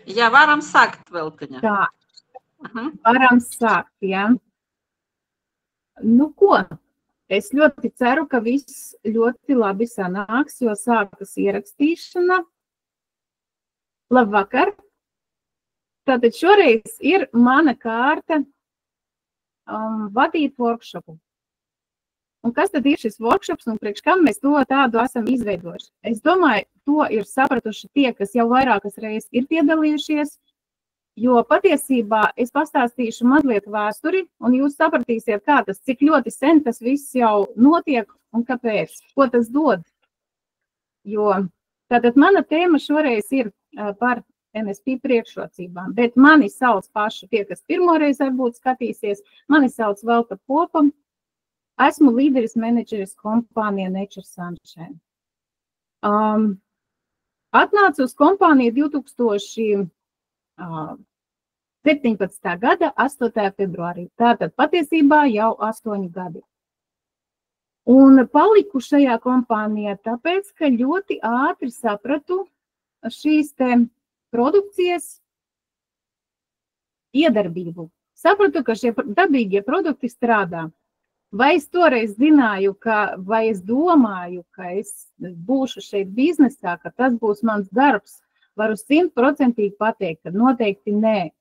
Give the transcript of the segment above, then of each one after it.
Ja varam sākt, Veltiņa. Tā, varam sākt, jā. Nu ko, es ļoti ceru, ka viss ļoti labi sanāks, jo sākas ierakstīšana. Labvakar! Tātad šoreiz ir mana kārta vadīt workshopu. Un kas tad ir šis workshops un priekš kam mēs to tādu esam izveidojuši? Es domāju, to ir sapratuši tie, kas jau vairākas reizes ir piedalījušies, jo patiesībā es pastāstīšu mazliet vēsturi, un jūs sapratīsiet, kā tas, cik ļoti sen tas viss jau notiek un kāpēc, ko tas dod. Jo tātad mana tēma šoreiz ir par NSP priekšrocībām, bet mani sauc pašu, tie, kas pirmoreiz varbūt skatīsies, mani sauc Velta Popa. Esmu līderis menedžeris kompānijā Nature Sunshine. Atnācu uz kompāniju 2017. gada 8. februārī. Tātad patiesībā jau 8 gadi. Un paliku šajā kompānijā tāpēc, ka ļoti ātri sapratu šīs te produkcijas iedarbību. Sapratu, ka šie dabīgie produkti strādā. Vai es toreiz zināju, vai es domāju, ka es būšu šeit biznesā, ka tas būs mans darbs, varu 100% pateikt, ka noteikti nē.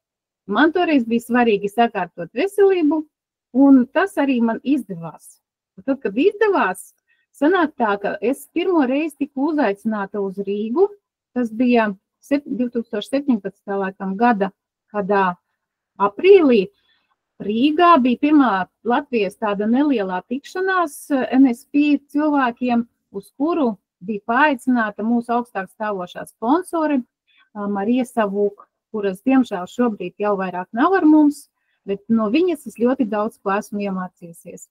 Man toreiz bija svarīgi sakārtot veselību, un tas arī man izdevās. Un tad, kad izdevās, sanāk tā, ka es pirmo reizi tiku uzaicināta uz Rīgu, tas bija 2017. gada, kādā aprīlī, Rīgā bija pirmā Latvijas tāda nelielā tikšanās NSP cilvēkiem, uz kuru bija paaicināta mūsu augstāk stāvošā sponsore Marija Savūka, kuras, diemžēl, šobrīd jau vairāk nav ar mums, bet no viņas es ļoti daudz ko esmu iemācījusies.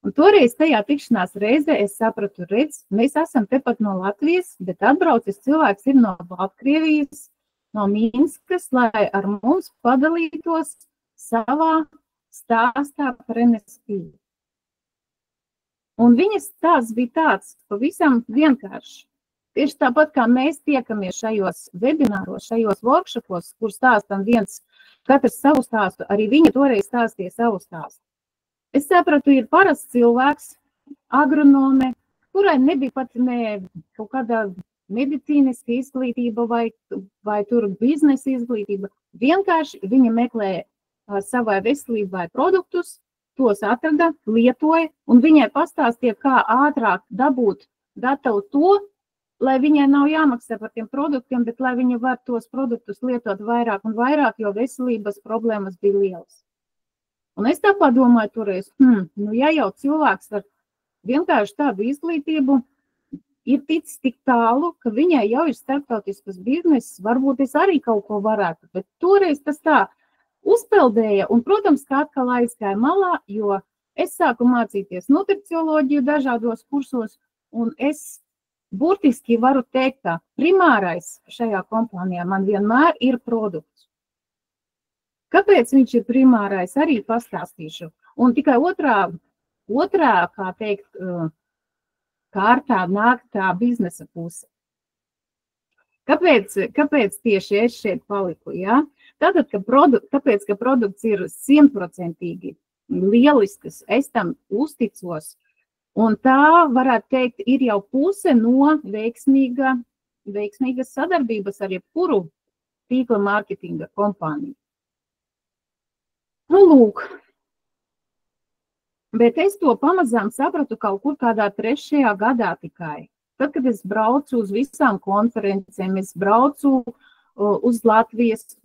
Un toreiz tajā tikšanās reizē es sapratu, redz, mēs esam tepat no Latvijas, bet atbraucis cilvēks ir no Baltkrievijas, no Minskas, lai ar mums padalītos savā stāstā par NSP. Un viņas stāsts bija tāds pavisam vienkārši. Tieši tāpat, kā mēs tiekamies šajos webināros, šajos workshopos, kur stāstam katrs savu stāstu, arī viņa toreiz stāstīja savu stāstu. Es sapratu, ir parasts cilvēks, agronome, kurai nebija pat ne kaut kāda medicīniska izglītība vai tur biznesa izglītība. Vienkārši viņa meklēja savai veselībai produktus, tos atrada, lietoja, un viņai pastāstīja, kā ātrāk dabūt gatavu to, lai viņai nav jāmaksā par tiem produktiem, bet lai viņa var tos produktus lietot vairāk un vairāk, jo veselības problēmas bija lielas. Un es tā padomāju toreiz, ja jau cilvēks ar vienkārši tādu izglītību ir ticis tik tālu, ka viņai jau ir starptautiskas bizneses, varbūt es arī kaut ko varētu, bet toreiz tas tā uzpeldēja, un, protams, kā atkal aizgāja malā, jo es sāku mācīties nutricioloģiju dažādos kursos, un es burtiski varu teikt, ka primārais šajā kompānijā man vienmēr ir produkts. Kāpēc viņš ir primārais, arī pastāstīšu. Un tikai otrā kā teikt, kārtā nāk tā biznesa puse. Kāpēc tieši es šeit paliku? Ja? Tātad, tāpēc, ka produkts ir 100% lielisks, es tam uzticos, un tā, varētu teikt, ir jau puse no veiksmīgas sadarbības ar jebkuru tīkla mārketinga kompāniju. Nu, lūk. Bet es to pamazām sapratu kaut kur kādā 3. gadā tikai. Tad, kad es braucu uz visām konferencēm, es braucu uz Latvijas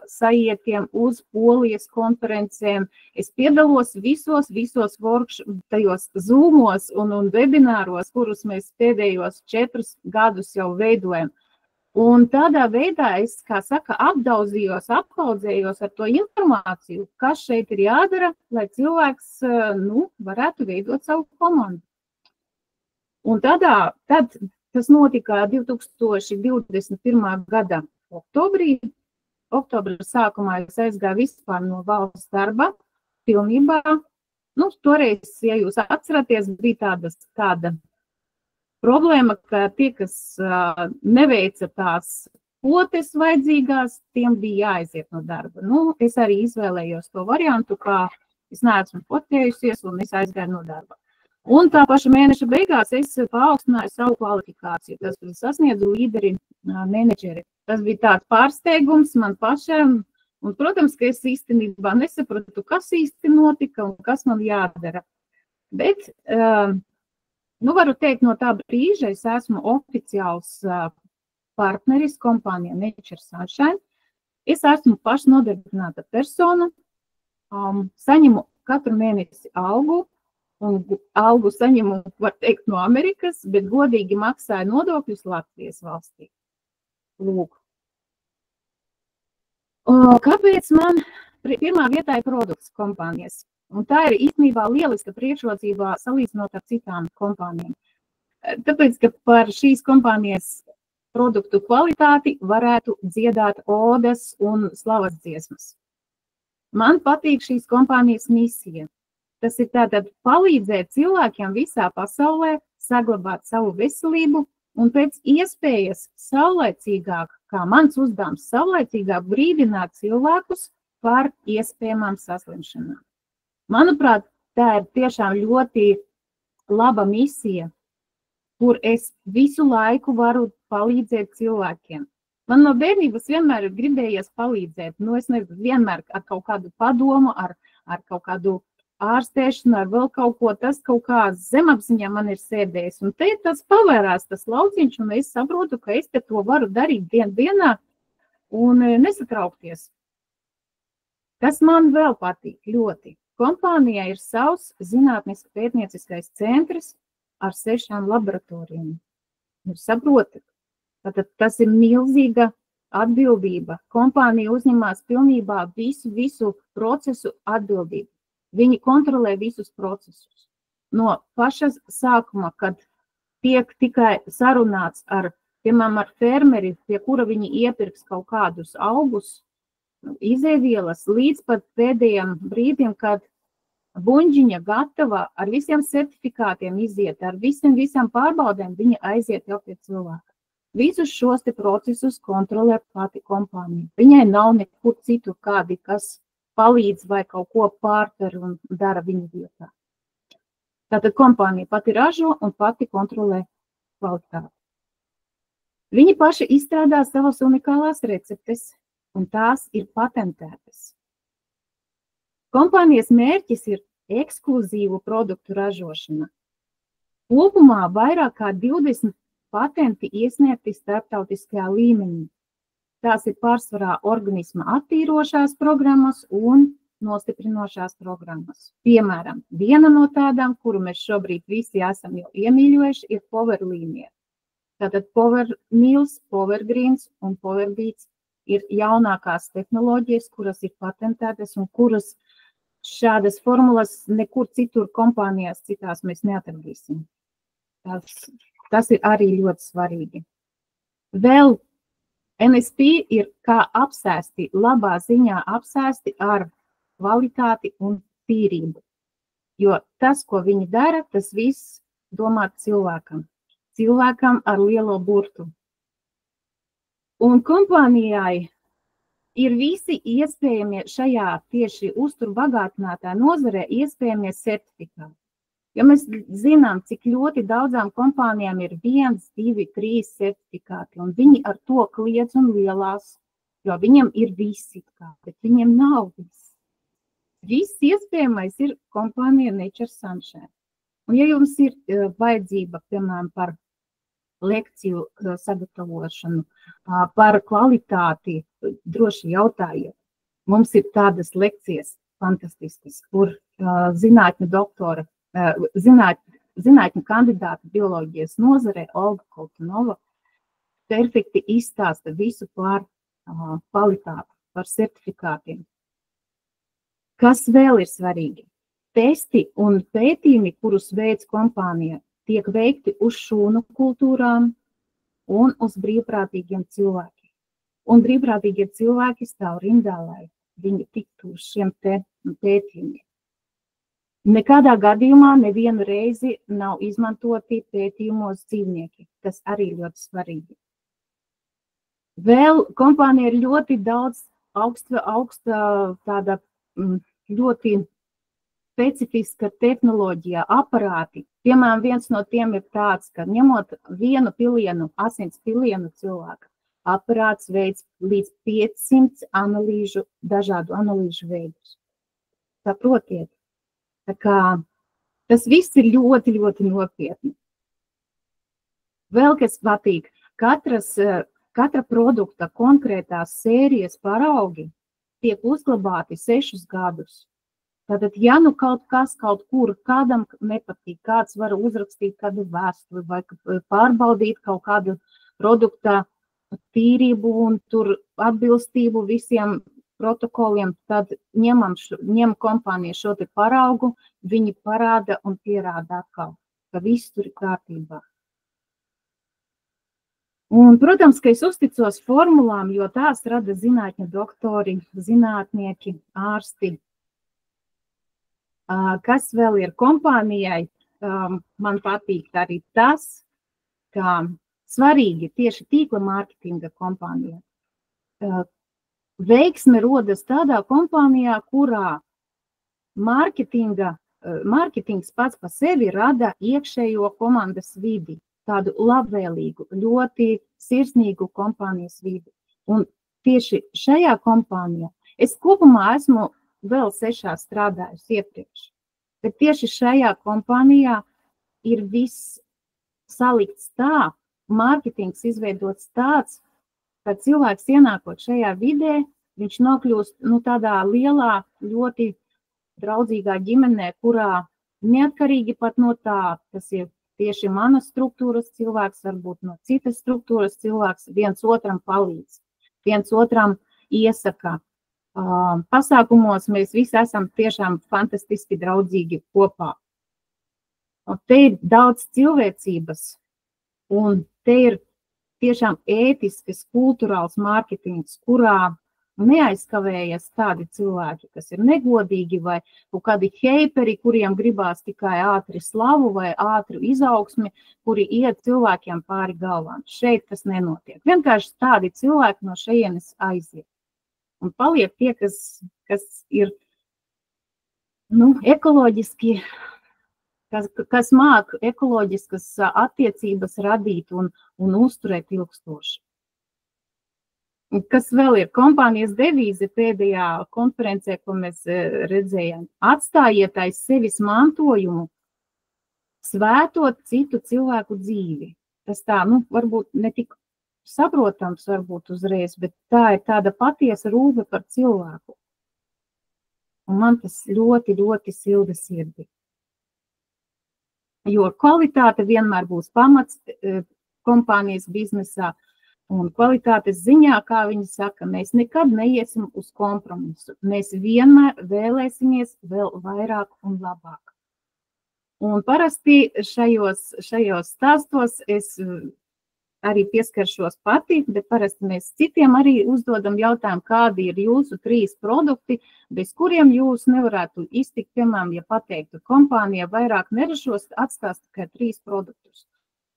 sajiekiem, uz Polijas konferencēm, es piedalos visos tajos zūmos un webināros, kurus mēs pēdējos 4 gadus jau veidojam. Un tādā veidā es, kā saka, apkaudzējos ar to informāciju, kas šeit ir jādara, lai cilvēks, varētu veidot savu komandu. Un tad tas notika 2021. gada oktobrī. Oktobra sākumā es aizgāju vispār no valsts darba, pilnībā. Toreiz, ja jūs atceraties, bija tāda problēma, ka tie, kas neveica tās potes vajadzīgās, tiem bija jāaiziet no darba. Nu, es arī izvēlējos to variantu, kā es neesmu potējusies un es aizgāju no darba. Un tā paša mēneša beigās es paaugstināju savu kvalifikāciju. Tas bija sasniedzu līderi menedžeri. Tas bija tāds pārsteigums man pašam. Un, protams, ka es īstenībā nesapratu, kas īsti notika un kas man jādara. Bet, nu, varu teikt, no tā brīža es esmu oficiāls partneris kompānijā Nature Sunshine. Es esmu pašnodarbināta persona, saņemu katru mēnesi algu, un algu saņemu, var teikt, no Amerikas, bet godīgi maksāju nodokļus Latvijas valstī. Lūk. Kāpēc man pirmā vietā ir produkts kompānijas? Un tā ir īstenībā lieliska priekšrocībā salīdzinot ar citām kompānijām. Tāpēc, ka par šīs kompānijas produktu kvalitāti varētu dziedāt odas un slavas dziesmas. Man patīk šīs kompānijas misija. Tas ir tātad palīdzēt cilvēkiem visā pasaulē saglabāt savu veselību un pēc iespējas saulaicīgāk, kā mans uzdevums, saulaicīgāk brīdināt cilvēkus par iespējamām saslimšanām. Manuprāt, tā ir tiešām ļoti laba misija, kur es visu laiku varu palīdzēt cilvēkiem. Man no bērnības vienmēr ir gribējies palīdzēt. Nu, es nezinu, vienmēr ar kaut kādu padomu, ar kaut kādu ārstēšanu, ar vēl kaut ko, tas kaut kā zemapziņā man ir sēdējis. Un te tas pavērās, tas lauciņš, un es saprotu, ka es te to varu darīt dienā un nesatraukties. Kas man vēl patīk ļoti? Kompānijā ir savs zinātniski pētnieciskais centrs ar 6 laboratorijām. Jūs saprotat? Tātad tas ir milzīga atbildība. Kompānija uzņemās pilnībā visu procesu atbildību. Viņi kontrolē visus procesus. No paša sākuma, kad tiek tikai sarunāts piemēram, ar fermeri, pie kura viņi iepirks kaut kādus augus, izēvielas, līdz pat pēdējiem brīdim, kad buņģiņa gatava ar visiem certifikātiem iziet, ar visam pārbaudēm, viņa aiziet jau pie cilvēka. Visus šos te procesus kontrolē pati kompānija. Viņai nav nekur citur kādi, kas palīdz vai kaut ko pārtver un dara viņa vietā. Tātad kompānija pati ražo un pati kontrolē kvalitāti. Viņi paši izstrādā savas unikālās receptes, un tās ir patentētas. Kompānijas mērķis ir ekskluzīvu produktu ražošana. Kopumā vairāk kā 20 patenti iesniegti starptautiskajā līmenī. Tās ir pārsvarā organisma attīrošās programmas un nostiprinošās programmas. Piemēram, viena no tādām, kuru mēs šobrīd visi esam jau iemīļojuši, ir Power Linear. Tātad Power Meals, Power Greens un Power Beets ir jaunākās tehnoloģijas, kuras ir patentētas un kuras šādas formulas nekur citur kompānijās citās mēs neatradīsim. Tas ir arī ļoti svarīgi. Vēl NSP ir kā apsēsti, labā ziņā apsēsti ar kvalitāti un tīrību. Jo tas, ko viņi dara, tas viss domāt cilvēkam. Cilvēkam ar lielo burtu. Un kompānijai ir visi iespējamie šajā tieši uzturbagātinātā nozarē iespējamie certifikāti. Jo mēs zinām, cik ļoti daudzām kompānijām ir 1, 2, 3 certifikāti, un viņi ar to kliedz un lielās, jo viņiem ir visi, bet viņiem nav viss. Viss iespējamais ir kompānija Nature Sunshine. Un ja jums ir vajadzība, piemēram, par lekciju sagatavošanu, par kvalitāti, droši jautājiet. Mums ir tādas lekcijas fantastiskas, kur zinātņu doktora, zinātņu kandidāta bioloģijas nozarē Olga Koltunova perfekti izstāsta visu par kvalitāti, par certifikātiem. Kas vēl ir svarīgi? Testi un pētījumi, kurus veic kompānija, tiek veikti uz šūnu kultūrām un uz brīvprātīgiem cilvēkiem. Un brīvprātīgie cilvēki stāv rindā, lai viņi tiktu uz šiem pētījumiem. Nekādā gadījumā nevienu reizi nav izmantoti pētījumos dzīvnieki. Tas arī ļoti svarīgi. Vēl kompānija ir ļoti daudz augsta tāda ļoti specifiska tehnoloģija, aparāti. Piemēram, viens no tiem ir tāds, ka ņemot vienu pilienu, asins pilienu cilvēka, aparāts veids līdz 500 dažādu analīžu veidus. Saprotiet? Tā kā tas viss ir ļoti, ļoti nopietni. Vēl kas patīk, katra produkta konkrētās sērijas paraugi tiek uzglabāti 6 gadus. Tātad, ja nu kaut kur kādam nepatīk, kāds var uzrakstīt kādu vēstuli vai pārbaudīt kaut kādu produkta tīrību un tur atbilstību visiem protokoliem, tad ņem kompānija šo te paraugu, viņi parāda un pierāda atkal, ka viss tur ir kārtībā. Un, protams, ka es uzticos formulām, jo tās rada zinātņu doktori, zinātnieki, ārsti. Kas vēl ir kompānijai, man patīk arī tas, ka svarīgi tieši tīkla mārketinga kompānijā. Veiksme rodas tādā kompānijā, kurā mārketings pats pa sevi rada iekšējo komandas vidi, tādu labvēlīgu, ļoti sirsnīgu kompānijas vidi. Un tieši šajā kompānijā, es kopumā esmu vēl 6 strādājusi iepriekš, bet tieši šajā kompānijā ir viss salikts tā, mārketings izveidots tāds, ka cilvēks ienākot šajā vidē, viņš nokļūst tādā lielā, ļoti draudzīgā ģimenē, kurā neatkarīgi pat no tā, tas ir tieši manas struktūras cilvēks, varbūt no citas struktūras cilvēks, viens otram palīdz, viens otram iesaka. Pasākumos mēs visi esam tiešām fantastiski draudzīgi kopā. Un te ir daudz cilvēcības, un te ir tiešām ētisks, kulturāls mārketings, kurā neaizkavējas tādi cilvēki, kas ir negodīgi vai kādi heiperi, kuriem gribās tikai ātri slavu vai ātru izaugsmi, kuri iet cilvēkiem pāri galvām. Šeit tas nenotiek. Vienkārši tādi cilvēki no šejienes aiziet. Un paliek tie, kas ir ekoloģiski, kas māk ekoloģiskas attiecības radīt un uzturēt ilgstoši. Kas vēl ir kompānijas devīze pēdējā konferencē, ko mēs redzējām? Atstājiet aiz sevis mantojumu, svētot citu cilvēku dzīvi. Tas tā, varbūt ne tik saprotams varbūt uzreiz, bet tā ir tāda patiesa rūpe par cilvēku. Un man tas ļoti, ļoti silda sirdi. Jo kvalitāte vienmēr būs pamats kompānijas biznesā, un kvalitātes ziņā, kā viņi saka, mēs nekad neiesim uz kompromisu. Mēs vienmēr vēlēsimies vēl vairāk un labāk. Un parasti šajos stāstos es arī pieskaršos pati, bet parasti mēs citiem arī uzdodam jautājumu, kādi ir jūsu 3 produkti, bez kuriem jūs nevarētu iztikt, piemēram, ja pateiktu kompānija vairāk neražos, atstās tikai 3 produktus.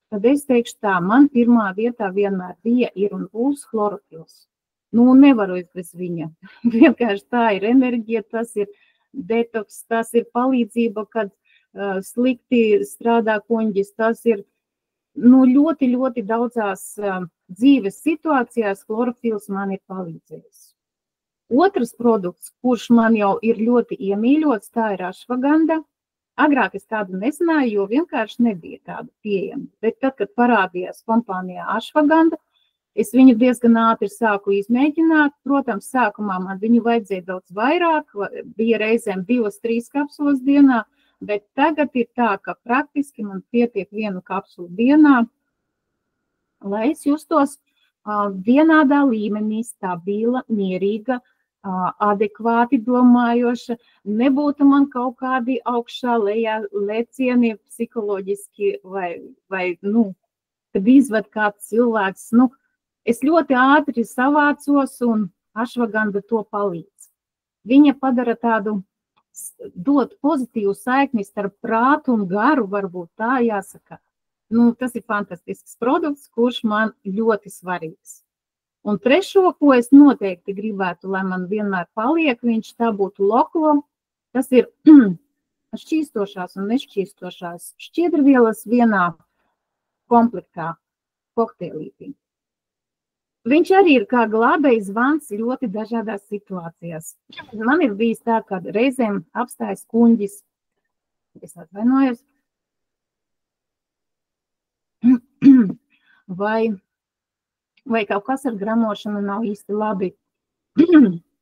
Tad es teikšu tā, man pirmā vietā vienmēr bija, ir un būs chlorofils. Nevaru es bez viņa. Vienkārši tā ir enerģija, tas ir detoks, tas ir palīdzība, kad slikti strādā kuņģis, tas ir ļoti, ļoti daudzās dzīves situācijās chlorofils man ir palīdzējis. Otrs produkts, kurš man jau ir ļoti iemīļots, tā ir ašvaganda. Agrāk es tādu nezināju, jo vienkārši nebija tāda pieejama. Bet tad, kad parādījās kompānijā ašvaganda, es viņu diezgan ātri sāku izmēģināt. Protams, sākumā man viņu vajadzēja daudz vairāk, bija reizēm 2-3 kapsulas dienā, bet tagad ir tā, ka praktiski man pietiek 1 kapsulu dienā, lai es justos vienādā līmenī, stabila, mierīga, adekvāti domājoša, nebūtu man kaut kādi augšā lejā lēcieni psiholoģiski vai kad izved kāds cilvēks. Es ļoti ātri savācos un ašvaganda to palīdz. Viņa padara tādu, dot pozitīvu saikni starp prātu un garu, varbūt tā jāsaka. Tas ir fantastisks produkts, kurš man ļoti svarīgs. Un trešo, ko es noteikti gribētu, lai man vienmēr paliek, tā būtu Loklo. Tas ir šķīstošās un nešķīstošās šķiedrvielas vienā komplektā, kokteilītī. Viņš arī ir kā glābējs zvans ļoti dažādās situācijās. Man ir bijis tā, ka reizēm apstājas kuņģis. Es atvainojos. Vai kaut kas ar gramošanu nav īsti labi.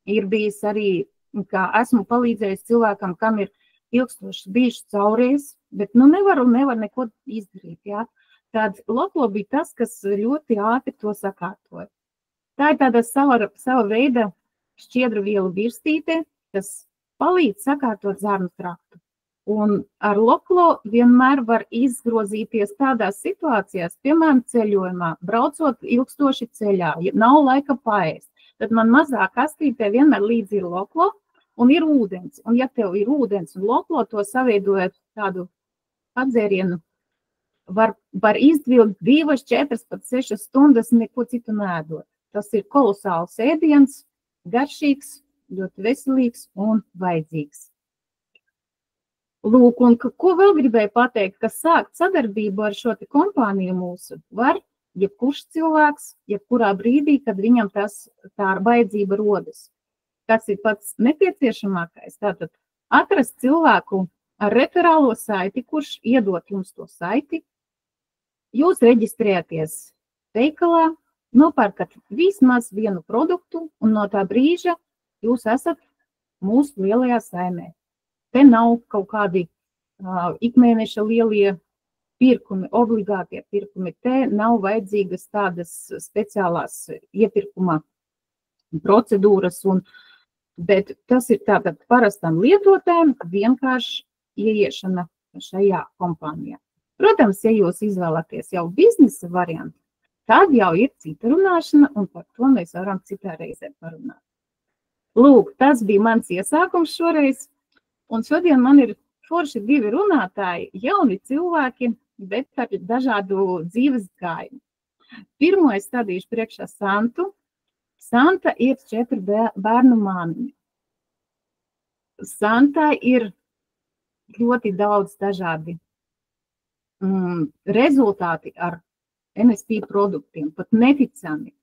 Ir bijis arī, kā esmu palīdzējis cilvēkam, kam ir ilgstoši bijušas caurēs, bet nevar neko izdarīt. Jā. Tad Loklo bija tas, kas ļoti ātri to sakārtoja. Tā ir tāda sava veida šķiedrvielu virstīte, kas palīdz sakārtot zarnu traktu. Un ar Loklo vienmēr var izgrozīties tādās situācijās, piemēram, ceļojumā, braucot ilgstoši ceļā, ja nav laika paēst. Tad man mazā kastītē vienmēr līdzi ir Loklo un ir ūdens. Un ja tev ir ūdens un Loklo, to saveidojot tādu atzērienu, var izdvilkt 2, 4, pat 6 stundas neko citu neēdot. Tas ir kolosāls ēdiens, garšīgs, ļoti veselīgs un vajadzīgs. Lūk, un ko vēl gribēju pateikt, ka sākt sadarbību ar šo te kompāniju mūsu var jebkurš cilvēks, jebkurā brīdī, kad viņam tā vajadzība rodas. Tas ir pats nepieciešamākais. Tātad atrast cilvēku ar referālo saiti, kurš iedot jums to saiti. Jūs reģistrējaties veikalā, nopērkat vismaz vienu produktu, un no tā brīža jūs esat mūsu lielajā saimē. Te nav kaut kādi ikmēneša lielie pirkumi, obligātie pirkumi. Te nav vajadzīgas tādas speciālās iepirkuma procedūras, bet tas ir tātad parastam lietotājiem vienkārši ieiešana šajā kompānijā. Protams, ja jūs izvēlaties jau biznesa variantu, tad jau ir cita runāšana, un par to mēs varam citā reizē parunāt. Lūk, tas bija mans iesākums šoreiz. Un šodien man ir forši 2 runātāji, jauni cilvēki, bet ar dažādu dzīves gājumu. Pirmo es stādīšu priekšā Santu. Santa ir 4 bērnu māmiņa. Santa ir ļoti daudz dažādi rezultāti ar NSP produktiem, pat neticami.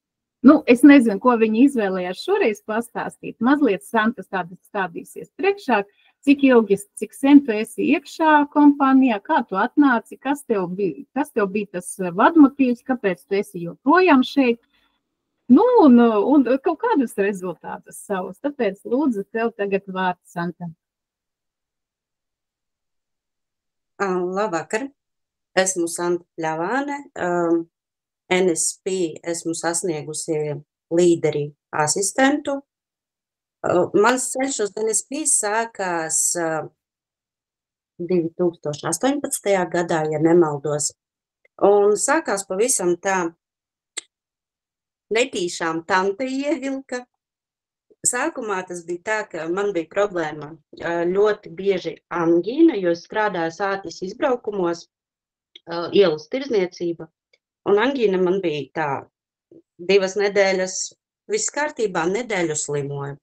Es nezinu, ko viņi izvēlējās šoreiz pastāstīt. Mazliet Santa stādīsies priekšā. Cik ilgi, cik sen tu esi iekšā kompānijā, kā tu atnāci, kas tev bija tas vadmotīvs, kāpēc tu esi joprojām šeit, un kaut kādus rezultātus savus. Tāpēc lūdzu tev tagad vārds, Santa. Labvakar, esmu Santa Pļavāne, NSP esmu sasniegusi līderi asistentu. Mans ceļš uz NSP sākās 2018. gadā, ja nemaldos, un sākās pavisam tā netīšām tante ievilka. Sākumā tas bija tā, ka man bija problēma ļoti bieži angīna, jo es strādāju sātis izbraukumos, ielas tirzniecība, un angīna man bija tā 2 nedēļas, viss kārtībā, nedēļu slimoju.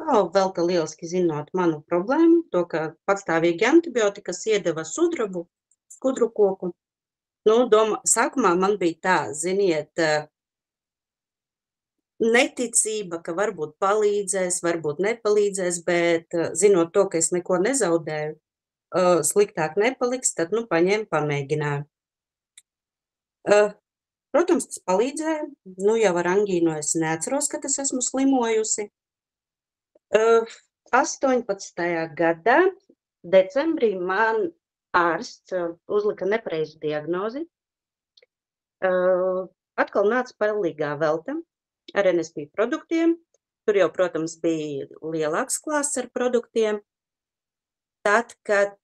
Vēl ka lieliski zinot manu problēmu, to, ka patstāvīgi antibiotikas iedeva sudrabu, skudru koku. Sākumā man bija tā, ziniet, neticība, ka varbūt palīdzēs, varbūt nepalīdzēs, bet zinot to, ka es neko nezaudēju, sliktāk nepaliks, tad paņēmu, pamēģināju. Protams, tas palīdzēja. Jau ar angīnu es neatceros, ka es esmu slimojusi. 18. gadā, decembrī, man ārsts uzlika nepareizu diagnozi. Atkal nāca palīgā velta ar NSP produktiem. Tur jau, protams, bija lielāks klāsts ar produktiem. Tad, kad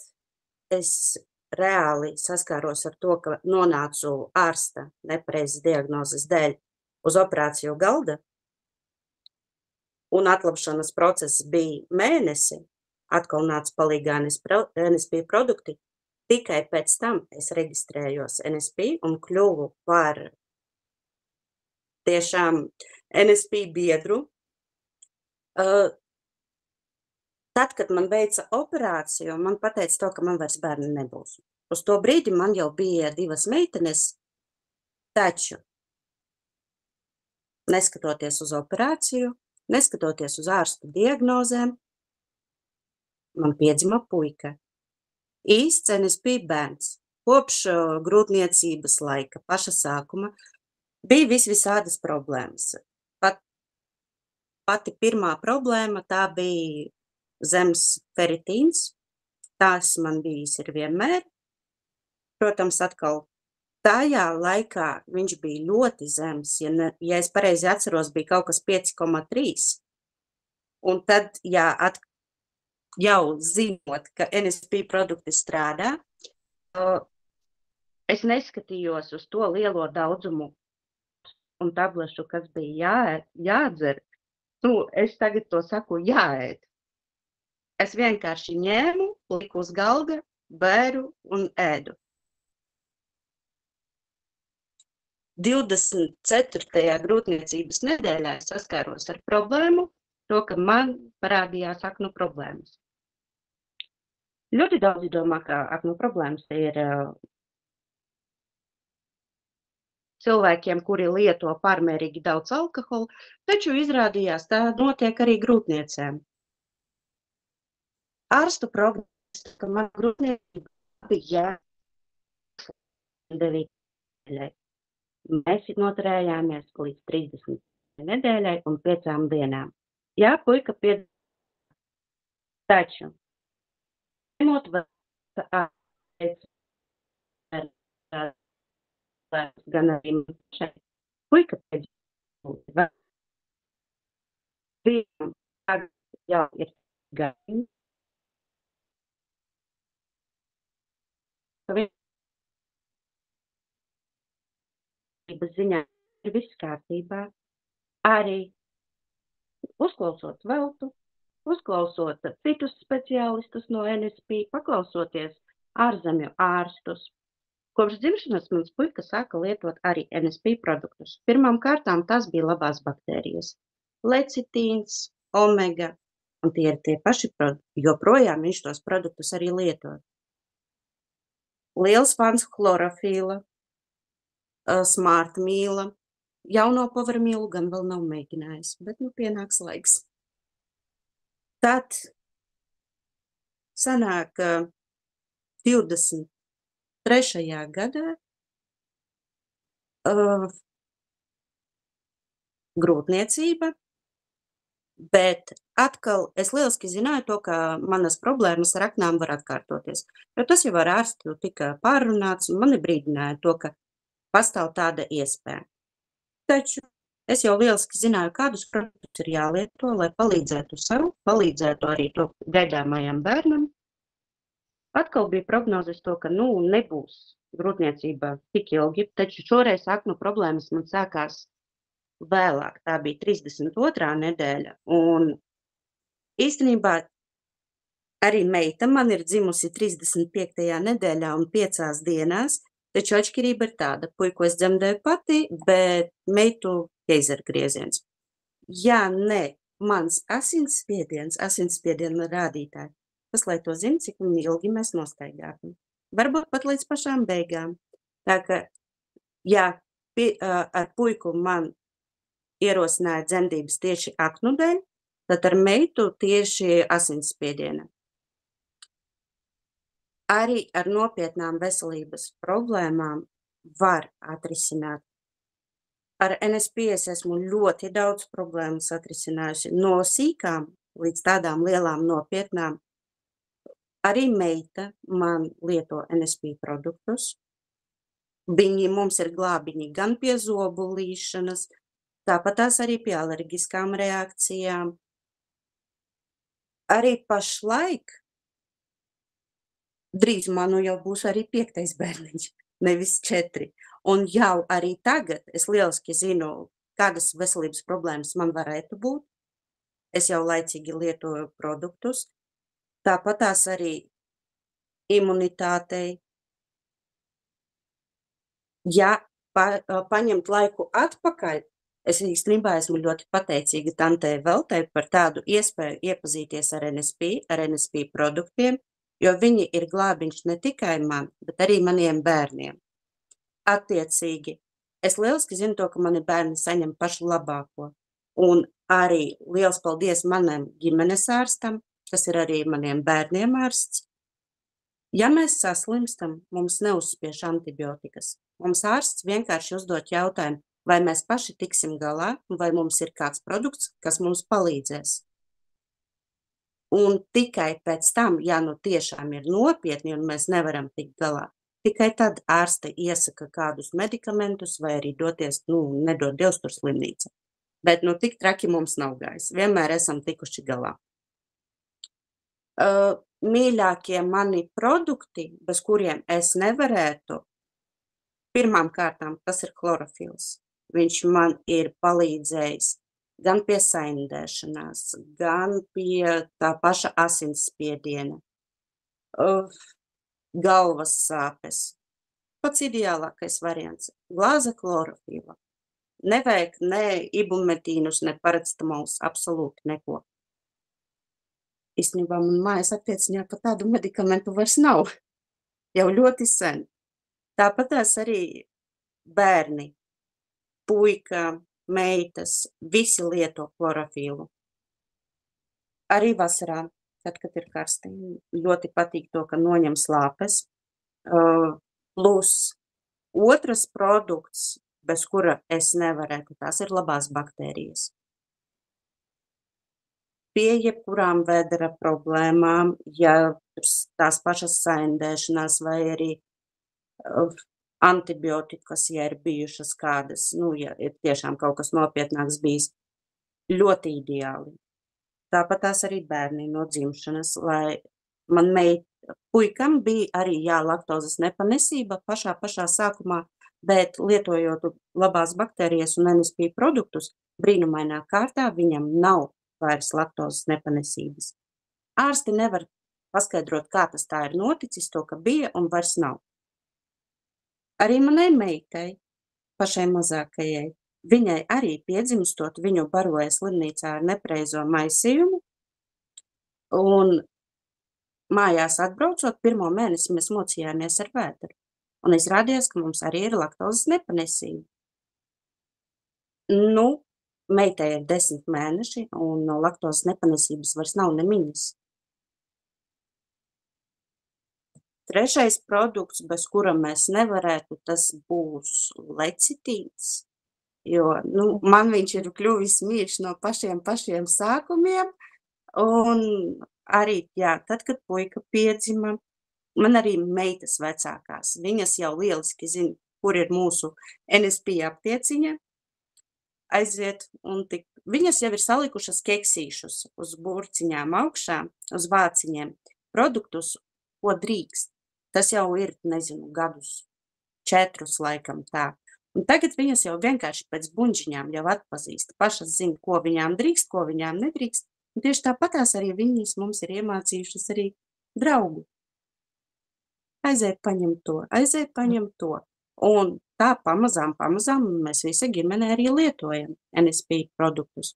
es reāli saskāros ar to, ka nonācu ārsta nepareizas diagnozes dēļ uz operāciju galda, un atlapšanas process bija mēnesi, atkal nāca palīgā NSP produkti, tikai pēc tam es reģistrējos NSP un kļuvu par tiešām NSP biedru. Tad, kad man veica operāciju, man pateica to, ka man vairs bērni nebūs. Uz to brīdi man jau bija 2 meitenes, taču neskatoties uz operāciju, neskatoties uz ārstu diagnozēm, man piedzima puika. Īsts NSP bērns. Kopš grūtniecības laika, paša sākuma, bija visādas problēmas. Pati pirmā problēma tā bija zems feritīns. Tās man bijis ir vienmēr. Protams, atkal tajā laikā viņš bija ļoti zems. Ja es pareizi atceros, bija kaut kas 5,3. Un tad, jau zinot, ka NSP produkti strādā, es neskatījos uz to lielo daudzumu un tablešu, kas bija jādzer. Es tagad to saku jāēd. Es vienkārši ņēmu, liku uz galda, bēru un ēdu. 24. grūtniecības nedēļā es saskāros ar problēmu, to, ka man parādījās aknu problēmas. Ļoti daudzi domā, ka aknu problēmas ir cilvēkiem, kuri lieto pārmērīgi daudz alkohola, taču izrādījās, tā notiek arī grūtniecēm. Ārstu prognostiska, ka man grūtniecība bija 9 nedēļai. Mēs noturējāmies līdz 30 nedēļai un 5 dienām. Jā, puika piedzīvoja. Taču, ņemot gan arī šeit, puika piedzīvoja. Jau ir gadi. Ziņā ir viss kārtībā, arī uzklausot veltu, uzklausot citus speciālistus no NSP, paklausoties ārzemju ārstus. Kopš dzimšanas mans puika sāka lietot arī NSP produktus. Pirmām kārtām tas bija labās baktērijas. Lecitīns, omega, un tie ir tie paši produkti, joprojām viņš tos produktus arī lieto. Liels fans chlorofila, smart mīla, jauno power mīlu gan vēl nav mēģinājis, bet pienāks laiks. Tad sanāk 23. gadā grūtniecība, bet atkal es lieliski zināju to, ka manas problēmas ar aknām var atkārtoties, jo tas jau ar ārstu tika pārrunāts un mani brīdināja to, ka pastāv tāda iespēja. Taču es jau lieliski zināju, kādus produktus ir jālieto, lai palīdzētu sev, palīdzētu arī to gaidāmajam bērnam. Atkal bija prognozes to, ka nebūs grūtniecība tik ilgi, taču šoreiz aknu problēmas man sākās vēlāk. Tā bija 32. nedēļa, un īstenībā arī meita man ir dzimusi 35. nedēļā un 5 dienās, taču atšķirība ir tāda, puiku es dzemdēju pati, bet meitu keizargrieziens. Ja ne mans asinsspiediena rādītāji, tas, lai to zina, cik ilgi mēs nostaigātam. Varbūt pat līdz pašām beigām. Tā ka, ja ar puiku man ierosināja dzemdības tieši aknu dēļ, tad ar meitu tieši asinsspiediena. Arī ar nopietnām veselības problēmām var atrisināt. Ar NSP es esmu ļoti daudz problēmas atrisinājusi, no sīkām līdz tādām lielām nopietnām. Arī meita man lieto NSP produktus. Mums ir glābiņi gan pie zobu līšanas, tāpat tās arī pie alerģiskām reakcijām. Arī pašlaik drīzumā jau būs arī 5. bērniņš, nevis 4. Un jau arī tagad es lieliski zinu, kādas veselības problēmas man varētu būt. Es jau laicīgi lietoju produktus. Tāpat tās arī imunitātei. Ja paņemt laiku atpakaļ, Es īstenībā esmu ļoti pateicīga tantei Veltei par tādu iespēju iepazīties ar NSP produktiem, jo viņi ir glābiņš ne tikai man, bet arī maniem bērniem. Attiecīgi, es lieliski zinu to, ka mani bērni saņem pašu labāko. Un arī liels paldies manam ģimenes ārstam, kas ir arī maniem bērniem ārsts. Ja mēs saslimstam, mums neuzspiež antibiotikas. Mums ārsts vienkārši uzdot jautājumu, vai mēs paši tiksim galā, vai mums ir kāds produkts, kas mums palīdzēs. Un tikai pēc tam, ja nu tiešām ir nopietni un mēs nevaram tikt galā, tikai tad ārste iesaka kādus medikamentus vai arī doties, nedod Dievs tur slimnīca. Bet tik traki mums nav gājis. Vienmēr esam tikuši galā. Mīļākie mani produkti, bez kuriem es nevarētu, pirmām kārtām tas ir chlorofils. Viņš man ir palīdzējis gan pie saindēšanās, gan pie tā paša asinsspiediena, galvas sāpes. Pats ideālākais variants – glāze chlorofila. Nevajag ne ibumetīnus, ne paracetamols, absolūti neko. Īstenībā man mājas aptieciņā par tādu medikamentu vairs nav. Jau ļoti sen. Tāpatās arī bērni, puika, meitas, visi lieto chlorofilu. Arī vasarā, kad ir karsti, ļoti patīk to, ka noņem slāpes. Plus otrs produkts, bez kura es nevarētu, tās ir labās baktērijas. Pie jebkurām vēdera problēmām, ja tās pašas saindēšanās vai arī antibiotikas, ja ir bijušas kādas, ja ir tiešām kaut kas nopietnāks bijis, ļoti ideāli. Tāpat tās arī bērni no dzimšanas, lai man puikam bija arī laktozes nepanesība pašā sākumā, bet lietojot labās baktērijas un NSP produktus, brīnumainā kārtā viņam nav vairs laktozes nepanesības. Ārsti nevar paskaidrot, kā tas tā ir noticis, to, ka bija un vairs nav. Arī manai meitai, pašai mazākajai, viņai arī piedzimstot, viņu baroja slimnīcā ar nepareizo maisījumu, un mājās atbraucot, pirmo mēnesi mēs mocījāmies ar vēdru, un izrādījās, ka mums arī ir laktozes nepanesība. Meitai ir 10 mēneši, un no laktozes nepanesības vairs nav nemiņas. Trešais produkts, bez kura mēs nevarētu, tas būs lecitīns, jo man viņš ir kļuvis mīļš no pašiem sākumiem, un arī, tad, kad puika piedzima, man arī meitas vecākās, viņas jau lieliski zina, kur ir mūsu NSP aptieciņa, aiziet un viņas jau ir salikušas keksīšus uz burciņām augšā, uz vāciņiem, produktus, ko drīkst. Tas jau ir, gadus 4 laikam tā. Un tagad viņas jau vienkārši pēc buņģiņām jau atpazīst. Pašas zina, ko viņām drīkst, ko viņām nedrīkst. Un tieši tāpatās arī viņas mums ir iemācījušas arī draugu. Aiziet paņem to. Un tā pamazām mēs visi ģimenē arī lietojam NSP produktus.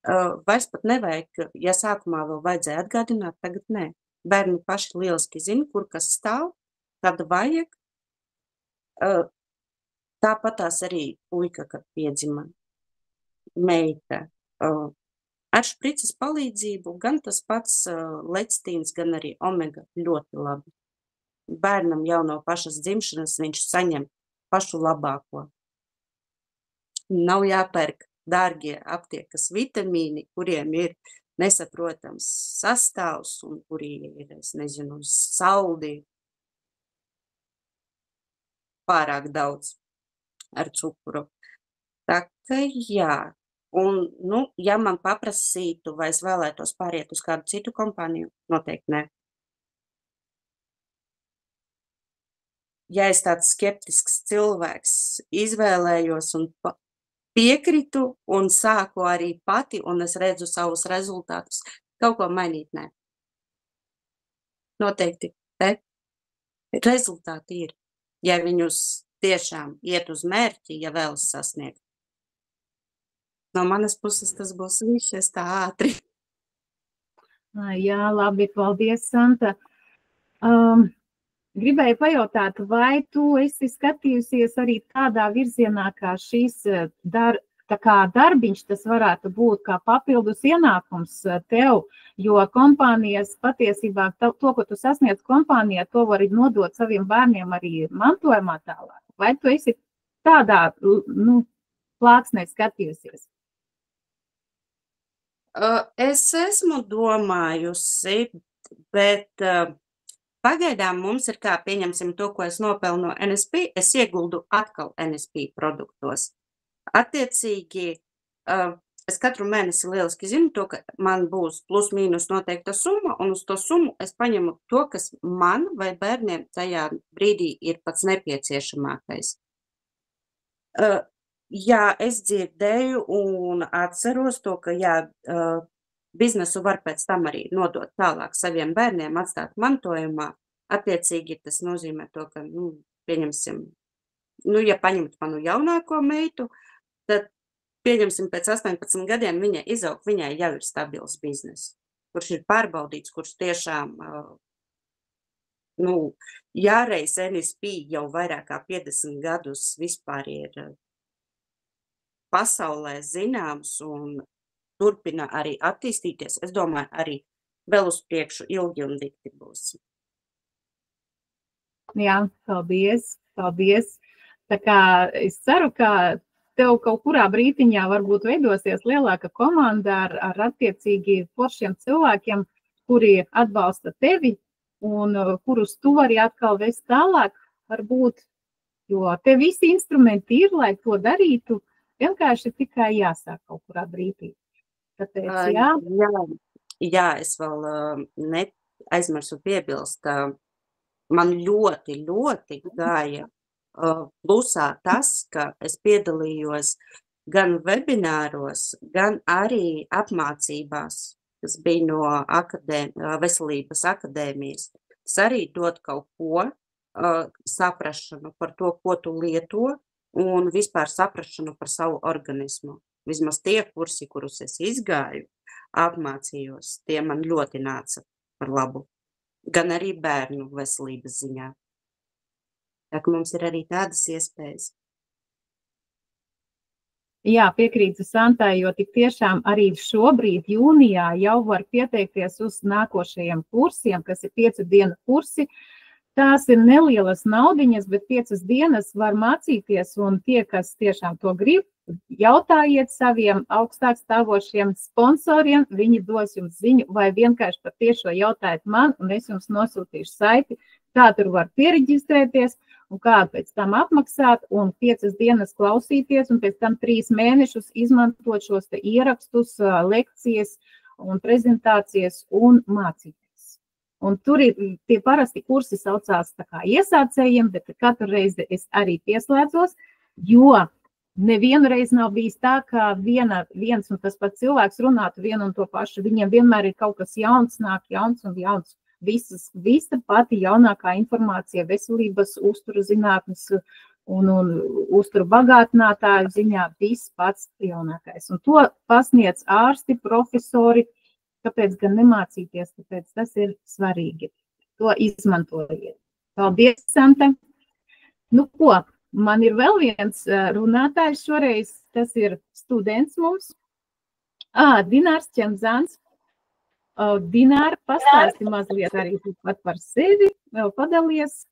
Vairs pat nevajag, ja sākumā vēl vajadzēja atgādināt, tagad nē. Bērni paši lieliski zina, kur kas stāv, kad vajag. Tāpatās arī puika, kad piedzima meita. Ar šprices palīdzību gan tas pats lecitīns, gan arī omega ļoti labi. Bērnam jau no pašas dzimšanas viņš saņem pašu labāko. Nav jāpērk dārgie aptiekas vitamīni, kuriem ir nesaprotams sastāvs un kuri ir, saldi pārāk daudz ar cukuru. Tā ka jā. Un, ja man paprasītu, vai es vēlētos pāriet uz kādu citu kompāniju, noteikti nē. Ja es tāds skeptisks cilvēks izvēlējos un piekritu un sāku arī pati, un es redzu savus rezultātus, kaut ko mainīt nē. Noteikti rezultāti ir, ja viņus tiešām iet uz mērķi, ja vēlas sasniegt. No manas puses tas būs viss, es tā ātri. Jā, labi, paldies, Santa. Gribēju pajautāt, vai tu esi skatījusies arī tādā virzienā, kā šīs darbiņš, tas varētu būt kā papildus ienākums tev, jo kompānijas patiesībā to, ko tu sasniedz kompānijā, to vari nodot saviem bērniem arī mantojumā tālāk. Vai tu esi tādā, plāksnē skatījusies? Es esmu domājusi, bet pagaidām mums ir kā, pieņemsim to, ko es nopelnu no NSP, es ieguldu atkal NSP produktos. Attiecīgi, es katru mēnesi lieliski zinu to, ka man būs plus mīnus noteikta summa, un uz to summu es paņemu to, kas man vai bērniem tajā brīdī ir pats nepieciešamākais. Jā, es dzirdēju un atceros to, ka biznesu var pēc tam arī nodot tālāk saviem bērniem, atstāt mantojumā. Attiecīgi tas nozīmē to, ka, pieņemsim, ja paņemt manu jaunāko meitu, tad pieņemsim pēc 18 gadiem viņa izaug, viņai jau ir stabils biznes, kurš ir pārbaudīts, kurš tiešām, jāreiz NSP jau vairāk kā 50 gadus vispār ir pasaulē zināms un turpina arī attīstīties. Es domāju, arī vēl uz priekšu ilgi un dikti būs. Jā, paldies. Tā kā es ceru, ka tev kaut kurā brītiņā varbūt veidosies lielāka komanda ar attiecīgi foršiem cilvēkiem, kuri atbalsta tevi un kurus tu vari atkal vest tālāk, varbūt, jo te visi instrumenti ir, lai to darītu. Vienkārši tikai jāsāk kaut kurā brīdī. Tāpēc, Jā, es vēl aizmirsu piebilst, man ļoti, ļoti gāja plusā tas, ka es piedalījos gan webināros, gan arī apmācībās, kas bija no Veselības akadēmijas. Tas arī dod kaut ko, saprašanu par to, ko tu lieto, un vispār saprašanu par savu organismu. Vismaz tie kursi, kurus es izgāju, apmācījos, tie man ļoti nāca par labu. Gan arī bērnu veselības ziņā. Tā ka mums ir arī tādas iespējas. Jā, piekrītu Santai, jo tik tiešām arī šobrīd jūnijā jau var pieteikties uz nākošajiem kursiem, kas ir 5 dienu kursi. Tās ir nelielas naudiņas, bet 5 dienas var mācīties, un tie, kas tiešām to grib, jautājiet saviem augstāk stāvošiem sponsoriem, viņi dos jums ziņu, vai vienkārši patiešo jautājiet man, un es jums nosūtīšu saiti, kā tur var piereģistrēties, un kā pēc tam apmaksāt, un 5 dienas klausīties, un pēc tam 3 mēnešus izmantot šos te ierakstus, lekcijas un prezentācijas un mācīties. Un tur ir tie parasti kursi saucās tā kā iesācējiem, bet katru reizi es arī pieslēdzos, jo nevienu reizi nav bijis tā, ka viens un tas pats cilvēks runātu vienu un to pašu. Viņiem vienmēr ir kaut kas jauns, nāk jauns un jauns. Visa pati jaunākā informācija veselības uzturu zinātnes un uzturu bagātinātāju ziņā viss pats jaunākais. Un to pasniedz ārsti, profesori. Kāpēc gan nemācīties, tāpēc tas ir svarīgi. To izmantojiet. Paldies, Santa. Nu ko, man ir vēl viens runātājs šoreiz, tas ir students mums. Dinārs Čemzāns. Dināra, pastāsti mazliet arī pat par sevi, vēl padalies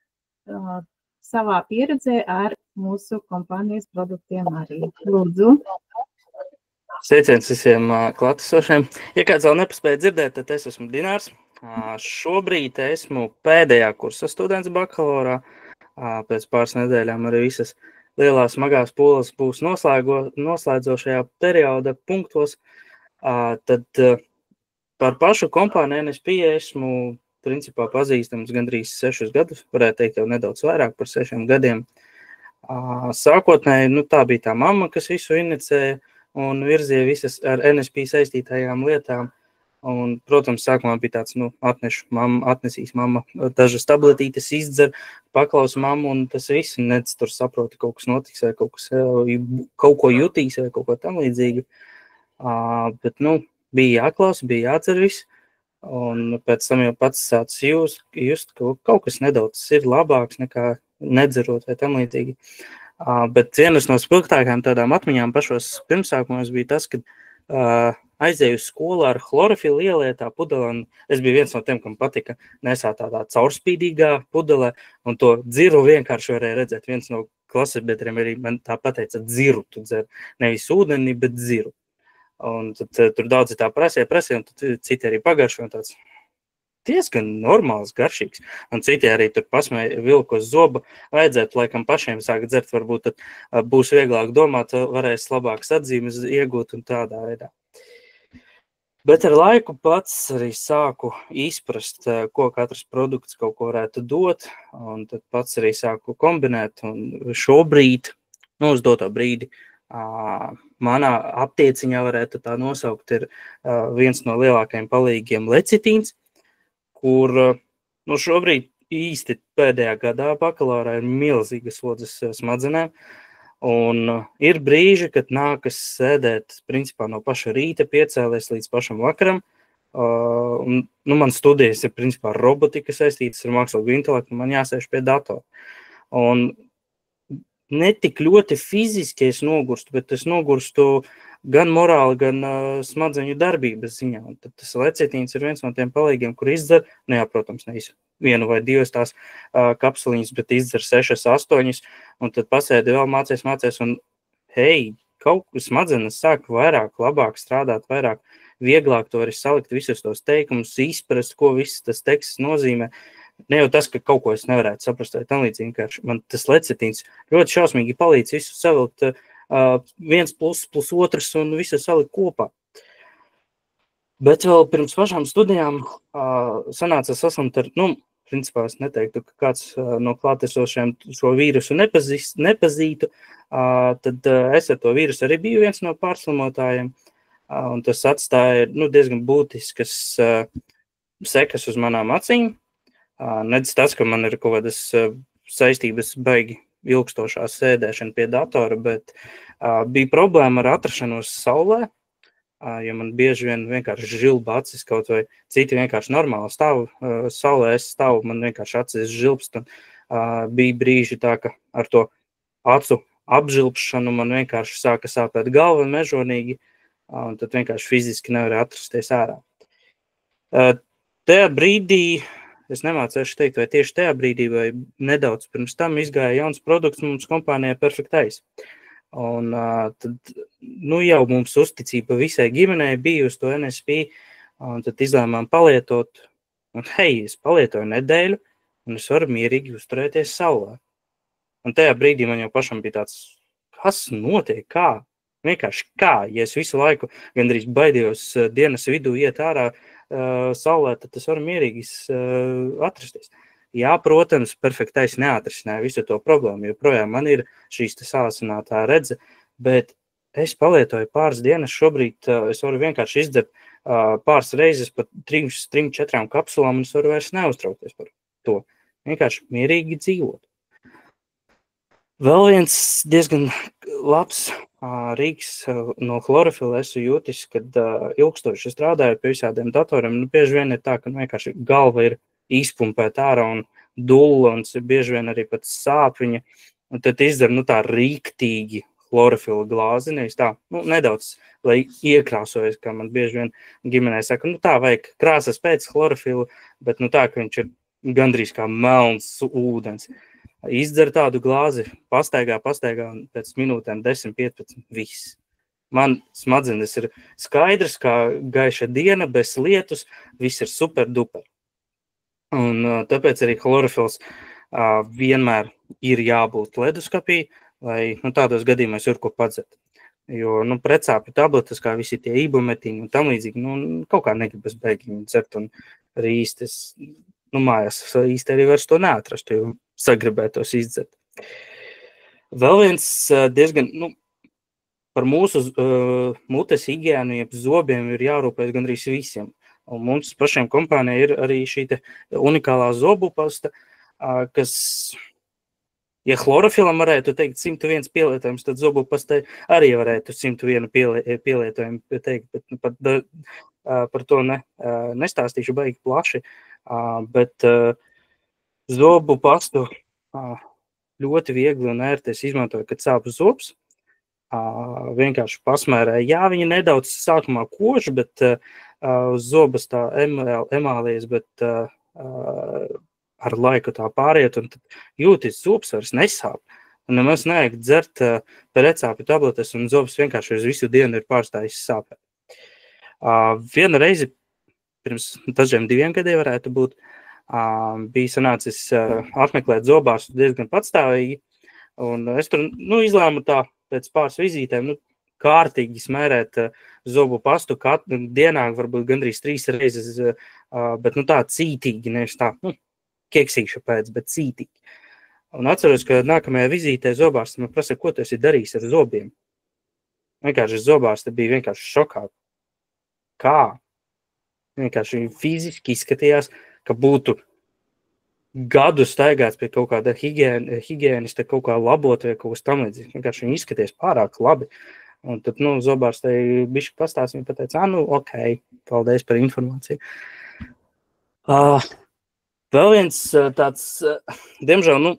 savā pieredzē ar mūsu kompānijas produktiem arī. Lūdzu. Sveiciens visiem klātesošiem. Ja kāds vēl nepaspēja dzirdēt, tad es esmu Dinārs. Šobrīd esmu pēdējā kursa students bakalaurā. Pēc pāris nedēļām arī visas lielās smagās pūles būs noslēdzošajā perioda punktos. Tad par pašu kompāniju NSP esmu principā pazīstams gandrīz 6 gadus, varētu teikt jau nedaudz vairāk par 6 gadiem. Sākotnēji, tā bija tā mamma, kas visu inicēja un virzīja visas ar NSP saistītajām lietām. Un, protams, sākumā bija tāds, atnesīs mamma dažas tabletītes izdzer, paklaus mammu, un tas viss, nec tur saproti, kaut kas notiks, vai kaut ko jutīs, vai kaut ko tam līdzīgi. Bet, bija jāklausa, bija jāatcer viss, un pēc tam jau pats sāc just, ka kaut kas nedaudz ir labāks nekā nedzerot vai tam līdzīgi. Bet vienas no spilgtākajām tādām atmiņām pašos pirmsākumos bija tas, kad aizēju uz skolu ar chlorofilu ielietā pudelē, un es biju viens no tiem, kam patika nesāt tādā caurspīdīgā pudelē, un to dziru vienkārši varēja redzēt. Viens no klases biedriem arī man tā pateica, dziru tu dzer, nevis ūdeni, bet dziru. Un tad tur daudzi tā prasīja, un tad citi arī pagaršo, un tāds diezgan normāls, garšīgs. Un citi arī tur pasmēja vilku uz zobu, vajadzētu laikam pašiem sākt dzert, varbūt tad būs vieglāk domāt, varēs labākas atzīmes iegūt un tādā veidā. Bet ar laiku pats arī sāku izprast, ko katrs produkts kaut ko varētu dot, un tad pats arī sāku kombinēt, un šobrīd, uz doto brīdi, manā aptieciņā varētu tā nosaukt, ir viens no lielākajiem palīgiem lecitīns, kur šobrīd īsti pēdējā gadā bakalaurā ir milzīgas slodzes smadzenēm, un ir brīži, kad nākas sēdēt principā no paša rīta piecēlies līdz pašam vakaram, un man studijas ir principā robotika saistītas ar mākslīgu intelektu, man jāsēž pie datora. Un ne tik ļoti fiziski es nogurstu, bet es nogurstu gan morāli, gan smadzeņu darbības ziņā. Un tad tas lecitīns ir viens no tiem palīgiem, kur izdzer, protams, nevis vienu vai divas tās kapsuliņas, bet izdzer 6, 8, un tad pasēdi vēl mācies, un hei, kaut kas smadzenes sāk vairāk, labāk strādāt, vairāk, vieglāk to arī salikt visus tos teikumus, izprast, ko viss tas teksts nozīmē. Ne jau tas, ka kaut ko es nevarētu saprast, vai tam līdzīgi vienkārši. Man tas lecitīns ļoti šausmīgi palīdz visu savilkt 1 plus otrs un visu salikt kopā. Bet vēl pirms pašām studijām sanāca saslimt ar, principā es neteiktu, ka kāds no klātesošiem šo vīrusu nepazītu, tad es ar to vīrusu arī biju viens no pārslimotājiem, un tas atstāja diezgan būtiskas sekas uz manām acīm. Nedz tas, ka man ir kaut kādas saistības baigi ilgstošā sēdēšana pie datora, bet bija problēma ar atrašanos saulē, jo man bieži vien vienkārši žilba acis kaut vai citi vienkārši normāli stāv saulē, es stāvu, man vienkārši acis žilbst, un bija brīži tā, ka ar to acu apžilbšanu man vienkārši sāka sāpēt galva mežonīgi, un tad vienkārši fiziski nevarēja atrasties ārā. Tajā brīdī es nemācēšu teikt, vai tieši tajā brīdī, vai nedaudz pirms tam izgāja jauns produkts mums kompānijā Perfect Eyes. Un tad, jau mums uzticība visai ģimenei bija uz to NSP, un tad izlēmām palietot, un hei, es palietoju nedēļu, un es varu mierīgi uzturēties saulē. Un tajā brīdī man jau pašam bija tāds, kas notiek, kā? Vienkārši kā, ja es visu laiku gandrīz baidījos dienas vidū iet ārā, saulē, tad tas var mierīgi atrasties. Jā, protams, Perfect Eyes neatrisināja visu to problēmu, jo projām man ir šīs sāsinātā redze, bet es palietoju pāris dienas, šobrīd es varu vienkārši izdzert pāris reizes pat 3-4 kapsulām, un es varu vairs neuztraukties par to. Vienkārši mierīgi dzīvot. Vēl viens diezgan labs rīks no chlorofila esmu jūtis, kad ilgstoši strādāju pie visādiem datoriem. Bieži vien ir tā, ka vienkārši galva ir izpumpēta ārā un dulla, un bieži vien arī pat sāp viņa. Un tad izdara tā rīktīgi chlorofila glāzi, nevis tā, nedaudz, lai iekrāsojas, kā man bieži vien ģimenē saka, tā vajag krāsas pēc chlorofila, bet tā, ka viņš ir gandrīz kā melns ūdens. Izdzer tādu glāzi, pastaigā, un pēc minūtēm 10-15 viss. Man smadzenes ir skaidrs, kā gaiša diena, bez lietus, viss ir super duper. Un tāpēc arī chlorofils vienmēr ir jābūt leduskapī, lai tādos gadījumos ir ko padzert. Jo pretsāpju tabletes, kā visi tie ibumetīni un tam līdzīgi, kaut kā negribas beigi dzert, un arī īsti mājās īsti arī vairs to neatrastu, jo sagribētos izdzert. Vēl viens diezgan, par mūsu mutes higiēnu, jeb zobiem ir jārūpēs gandrīz visiem. Un mums pašiem kompānijai ir arī šī unikālā zobu pasta, kas, ja chlorofilam varētu teikt 101 pielietojums, tad zobu pastai arī varētu 101 pielietojumu teikt, bet par to nestāstīšu baigi plaši, bet zobu pastu ļoti viegli un ērti es izmantoju, kad sāp zobs, vienkārši pasmērēju. Jā, viņi nedaudz sākumā kož, bet uz zobas tā emālijas, bet ar laiku tā pāriet, un tad jūtis zobs vairs nesāp. Un nemaz nevajag dzert precāpju tabletes, un zobs vienkārši uz visu dienu ir pārstājis sāpēt. Vienu reizi, pirms dažiem 2 gadiem varētu būt, bija sanācis apmeklēt zobārstu diezgan patstāvīgi, un es tur izlēmu tā pēc pāris vizītēm kārtīgi smērēt zobu pastu dienā, varbūt gandrīz 3 reizes, bet tā cītīgi, nevis tā, keksīša pēc, bet cītīgi. Un atceros, ka nākamajā vizītē zobārsts man prasa, ko tu esi darījis ar zobiem. Vienkārši zobārsti bija vienkārši šokā. Kā? Vienkārši fiziski izskatījās, ka būtu gadu staigāts pie kaut kāda higienista, kaut kā labota vai kaut kas tam līdzīgs. Vienkārši viņi izskaties pārāk labi. Un tad, zobārstei bišķi pastāst, viņi pateica, ok, paldies par informāciju. Vēl viens tāds, diemžēl,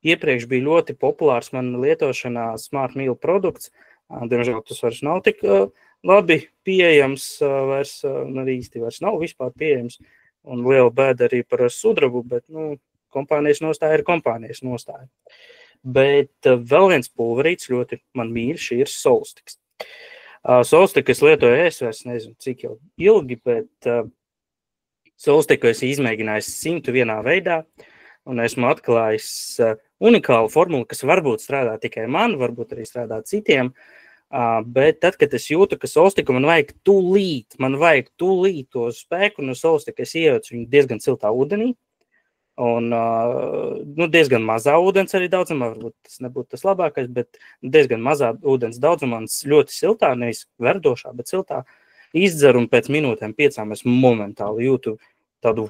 iepriekš bija ļoti populārs man lietošanā Smart Meal produkts. Diemžēl tas vairs nav tik labi pieejams, vairs īsti vairs nav vispār pieejams. Un liela bēda arī par sudrabu, bet, kompānijas nostāja ir kompānijas nostāja. Bet vēl viens pulverīts ļoti man mīļš ir Solstiks. Solstiku es lietoju, es vairs nezinu, cik jau ilgi, bet Solstiku es izmēģinājis 101 veidā, un esmu atklājis unikālu formulu, kas varbūt strādā tikai man, varbūt arī strādā citiem, bet tad, kad es jūtu, ka Solstiku man vajag tūlīt to spēku, no Solstika es iejaucu viņu diezgan siltā ūdenī, un diezgan mazā ūdens arī daudzumā, varbūt tas nebūtu tas labākais, bet diezgan mazā ūdens daudzumā, ļoti siltā, nevis verdošā, bet siltā, izdzeru un pēc minūtēm 5 es momentāli jūtu tādu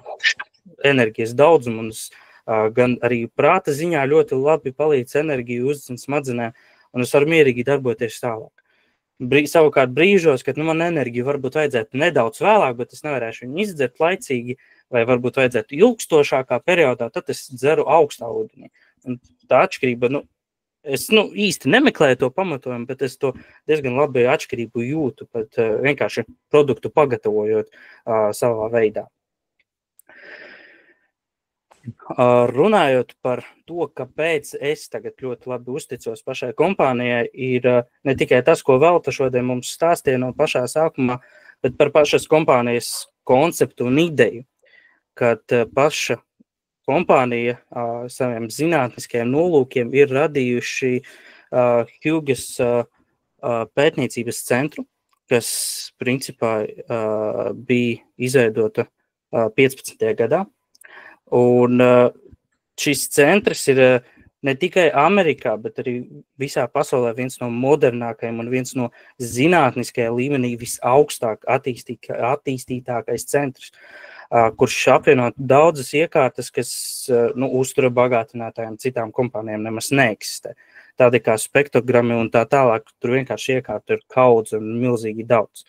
enerģijas daudzumu, un gan arī prāta ziņā ļoti labi palīdz enerģiju uzdzint smadzenē, un es varu mierīgi darboties tālāk. Savukārt brīžos, kad man enerģiju varbūt vajadzētu nedaudz vēlāk, bet es nevarēšu viņu izdzert laicīgi, vai varbūt vajadzētu ilgstošākā periodā, tad es dzeru augstā ūdenī. Un tā atšķirība, es īsti nemeklēju to pamatojumu, bet es to diezgan labi atšķirību jūtu, pat vienkārši produktu pagatavojot savā veidā. Runājot par to, kāpēc es tagad ļoti labi uzticos pašai kompānijai, ir ne tikai tas, ko Velta šodien mums stāstīja no pašā sākumā, bet par pašas kompānijas konceptu un ideju, kad paša kompānija saviem zinātniskajiem nolūkiem ir radījuši Hughes pētniecības centru, kas principā bija izveidota 15. gadā. Un šis centrs ir ne tikai Amerikā, bet arī visā pasaulē viens no modernākajiem un viens no zinātniskajā līmenī visaugstāk attīstītākais centrs, kurš apvienot daudzas iekārtas, kas uztura bagātinātājiem citām kompānijām nemaz neeksistē. Tādi kā spektrogrammi un tā tālāk, tur vienkārši iekārtu ir kaudze un milzīgi daudz.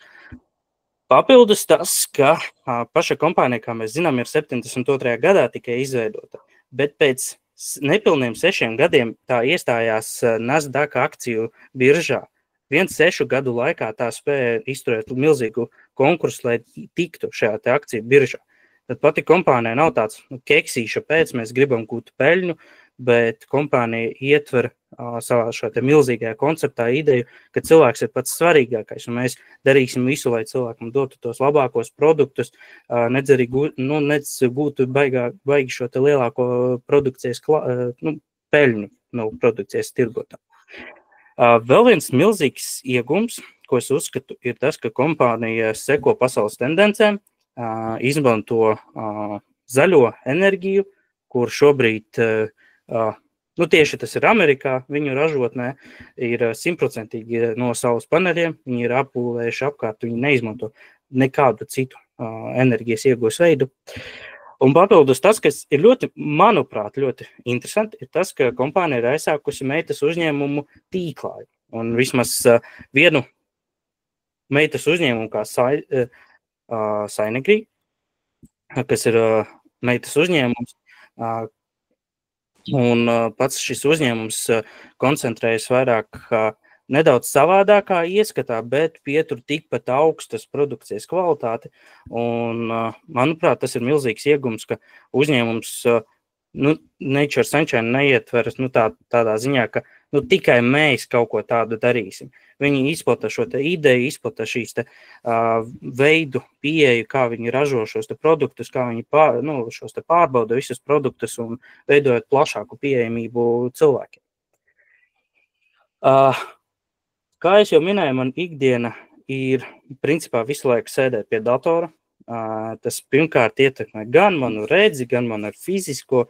Papildus tas, ka paša kompānija, kā mēs zinām, ir 72. gadā tikai izveidota, bet pēc nepilniem 6 gadiem tā iestājās Nasdaq akciju biržā. 6 gadu laikā tā spēja izturēt milzīgu konkursu, lai tiktu šajā te akciju biržā. Tad pati kompānija nav tāds keksīša pēc, mēs gribam gūt peļņu, bet kompānija ietver savā šo te milzīgajā konceptā ideju, ka cilvēks ir pats svarīgākais, un mēs darīsim visu, lai cilvēkam dotu tos labākos produktus, nedz gūtu baigi šo te lielāko produkcijas peļņu no produkcijas tirgotā. Vēl viens milzīgs iegums, ko es uzskatu, ir tas, ka kompānija seko pasaules tendencēm, izmanto zaļo enerģiju, kur šobrīd tieši tas ir Amerikā, viņu ražotnē ir 100% no saules paneļiem, viņi ir apūvējuši apkārt, viņi neizmanto nekādu citu enerģijas iegūs veidu. Un papildus tas, kas ir ļoti, manuprāt, ļoti interesanti, ir tas, ka kompānija ir aizsākusi meitas uzņēmumu tīklā. Un vismaz vienu meitas uzņēmumu kā Sainigrī, kas ir meitas uzņēmums, un pats šis uzņēmums koncentrējas vairāk nedaudz savādākā ieskatā, bet pietur tikpat augstas produkcijas kvalitāti. Un, manuprāt, tas ir milzīgs iegums, ka uzņēmums Nature Sunshine neietveras tādā ziņā, ka tikai mēs kaut ko tādu darīsim. Viņi izplata šo te ideju, izplata šīs te veidu pieeju, kā viņi ražo šos te produktus, kā viņi šos te pārbauda visus produktus un veidojot plašāku pieejamību cilvēkiem. Kā es jau minēju, man ikdiena ir principā visu laiku sēdēt pie datora. Tas pirmkārt ietekmē gan manu redzi, gan manu fizisko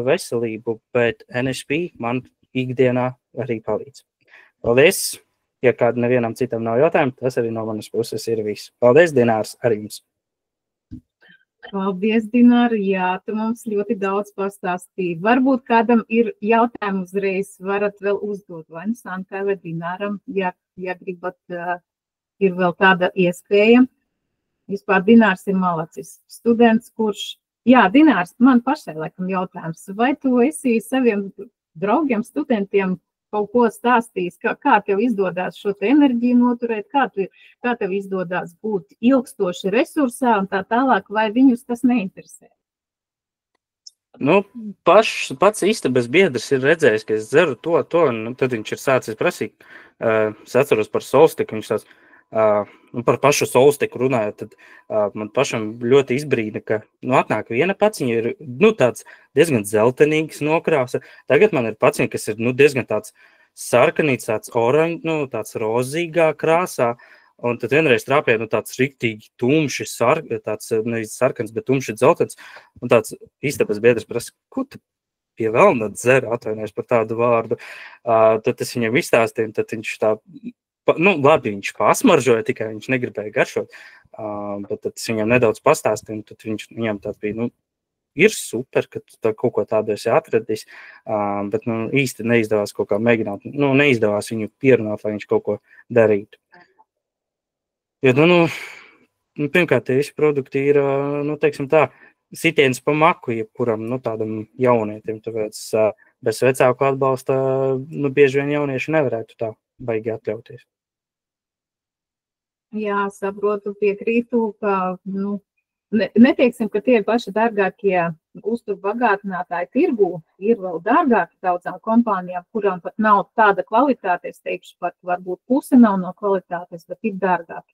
veselību, bet NSP man ikdienā arī palīdz. Paldies! Ja kādu nevienam citam nav jautājumu, tas arī no manas puses ir viss. Paldies, Dinārs, arī jums! Paldies, Dinār, jā, tu mums ļoti daudz pastāstīji. Varbūt kādam ir jautājumi uzreiz, varat vēl uzdot, vai nu Santai vai Dināram, ja gribat, ir vēl tāda iespēja. Vispār Dinārs ir malacis students, kurš, Dinārs, man pašai laikam jautājums, vai tu esi saviem draugiem, studentiem kaut ko stāstījis, kā tev izdodas šo te enerģiju noturēt, kā tev izdodas būt ilgstoši resursā un tā tālāk, vai viņus tas neinteresē? Pats istabas biedrs ir redzējis, ka es dzeru to, un tad viņš ir sācis prasīt. Es atceros par solstiku, viņš tāds, par pašu solstiku runājot, tad man pašam ļoti izbrīna, ka atnāk viena paciņa, ir tāds diezgan zeltenīgs nokrāsa. Tagad man ir paciņa, kas ir diezgan tāds sarkanīts, tāds oranž, tāds rozīgā krāsā, un tad vienreiz trāpēja tāds riktīgi tumši, tāds nevis sarkans, bet tumši dzeltens, un tāds istabas biedrs prasa, ko tu pie velna dzer, atvainojas par tādu vārdu. Tad es viņam izstāstīju, tad viņš tā, labi, viņš pasmaržoja, tikai viņš negribēja garšot, bet tad es viņam nedaudz pastāstīju, un tad viņam tāds bija, ir super, ka tu kaut ko tādu esi atradis, bet īsti neizdevās kaut kā mēģināt, neizdevās viņu pierunāt, lai viņš kaut ko darītu. Jo, pirmkārt, tie visi produkti ir, teiksim tā, sitiens pa maku, jebkuram, tādam jaunietim, tāpēc bez vecāku atbalsta, bieži vien jaunieši nevarētu tā baigi atļauties. Jā, saprotu, piekrītu, ka, neteiksim, ka tie ir paši dārgākie uzturbagātinātāji tirgū, ir vēl dārgāki daudzām kompānijām, kurām pat nav tāda kvalitāte, es teikšu, pat varbūt puse nav no kvalitātes, bet ir dārgāki.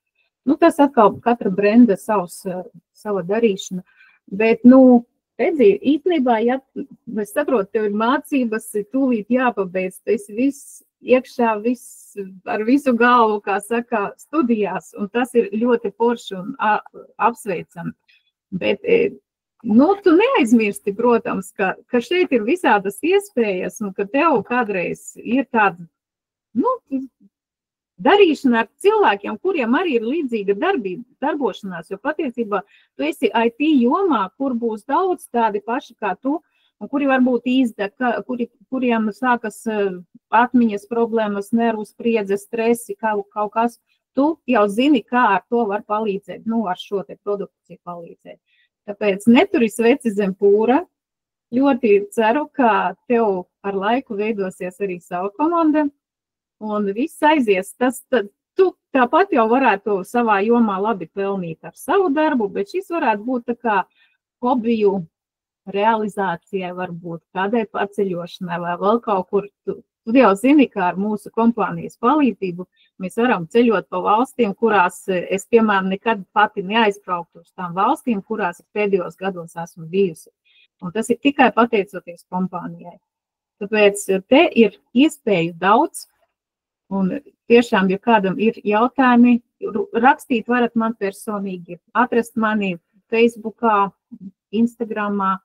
Tas atkal katra brenda sava darīšana, bet, redzi, īstenībā, ja es saprotu, tev ir mācības, tūlīt jāpabeidz, tas viss iekšā, ar visu galvu, kā saka, studijās, un tas ir ļoti forši un apsveicami. Bet, tu neaizmirsti, protams, ka šeit ir visādas iespējas, un ka tev kādreiz ir tāda, darīšana ar cilvēkiem, kuriem arī ir līdzīga darbošanās, jo patiesībā tu esi IT jomā, kur būs daudz tādi paši kā tu, un kuri varbūt izdeg, kuriem sākas atmiņas problēmas, nervu spriedze, stresi, kaut kas. Tu jau zini, kā ar to var palīdzēt, ar šo te produkciju palīdzēt. Tāpēc neturi sveci zem pūra. Ļoti ceru, ka tev ar laiku veidosies arī sava komanda, un viss aizies. Tu tāpat jau varētu savā jomā labi pelnīt ar savu darbu, bet šis varētu būt tā kā hobiju realizācijai, varbūt kādai paceļošanai vai vēl kaut kur. Tu jau zini, kā ar mūsu kompānijas palīdzību mēs varam ceļot pa valstīm, kurās es, piemēram, nekad pati neaizbrauktu uz tām valstīm, kurās es pēdējos gados esmu bijusi. Un tas ir tikai pateicoties kompānijai. Tāpēc te ir iespēju daudz, un tiešām, ja kādam ir jautājumi, rakstīt varat man personīgi, atrast mani Facebookā, Instagramā,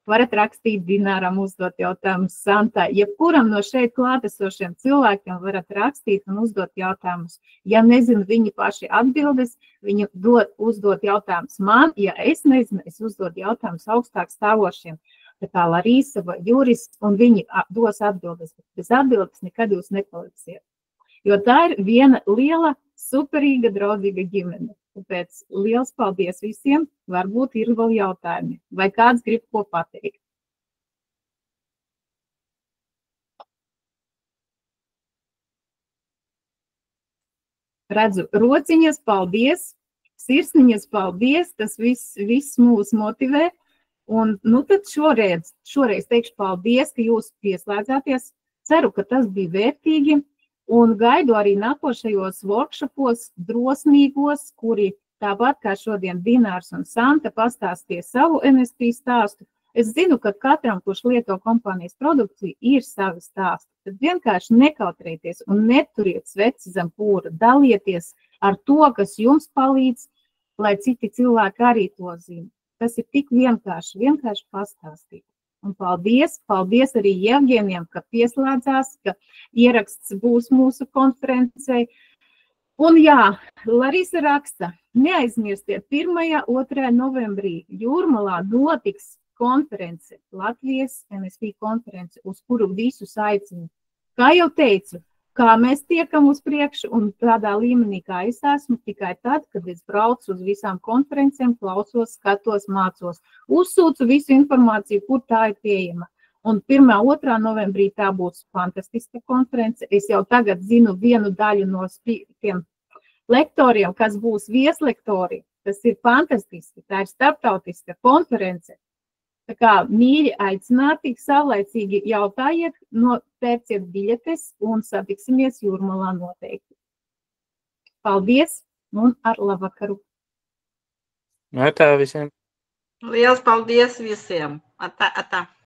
varat rakstīt Dināram, uzdot jautājumus Santai. Jebkuram no šeit klātesošiem cilvēkiem varat rakstīt un uzdot jautājumus. Ja nezinu viņi paši atbildes, viņi uzdot jautājumus man. Ja es nezinu, es uzdot jautājumus augstāk stāvošiem. Tā kā Larisa vai Juris, un viņi dos atbildes. Bez atbildes nekad jūs nepaliksiet. Jo tā ir viena liela, superīga, draudzīga ģimene. Tāpēc liels paldies visiem. Varbūt ir vēl jautājumi. Vai kāds grib ko pateikt? Redzu rociņas, paldies. Sirsniņas, paldies. Tas viss mūs motivē. Un tad šoreiz teikšu paldies, ka jūs pieslēdzāties. Ceru, ka tas bija vērtīgi. Un gaidu arī nākošajos workshopos drosmīgos, kuri tāpat kā šodien Dinārs un Santa pastāstīja savu NSP stāstu. Es zinu, ka katram, kurš lieto kompānijas produkciju, ir savi stāsti. Tad vienkārši nekautrēties un neturiet sveci zem pūra. Dalieties ar to, kas jums palīdz, lai citi cilvēki arī to zina. Tas ir tik vienkārši pastāstīt. Un paldies arī Jevģēniem, ka pieslēdzās, ka ieraksts būs mūsu konferencei. Un jā, Larisa raksta, neaizmirstiet 1.2. novembrī Jūrmalā notiks konference, Latvijas NSP konference, uz kuru visus aicinu. Kā jau teicu, kā mēs tiekam uz priekšu un tādā līmenī, kā es esmu, tikai tad, kad es braucu uz visām konferencēm, klausos, skatos, mācos, uzsūcu visu informāciju, kur tā ir pieejama. Un 1.2. novembrī tā būs fantastiska konference. Es jau tagad zinu vienu daļu no tiem lektoriem, kas būs vieslektori. Tas ir fantastiski, tā ir starptautiska konference. Tā kā mīļi aicināti, saulaicīgi jautājiet, nopērciet biļetes un satiksimies Jūrmalā noteikti. Paldies un ar labvakaru! Tā visiem! Liels paldies visiem! Atā.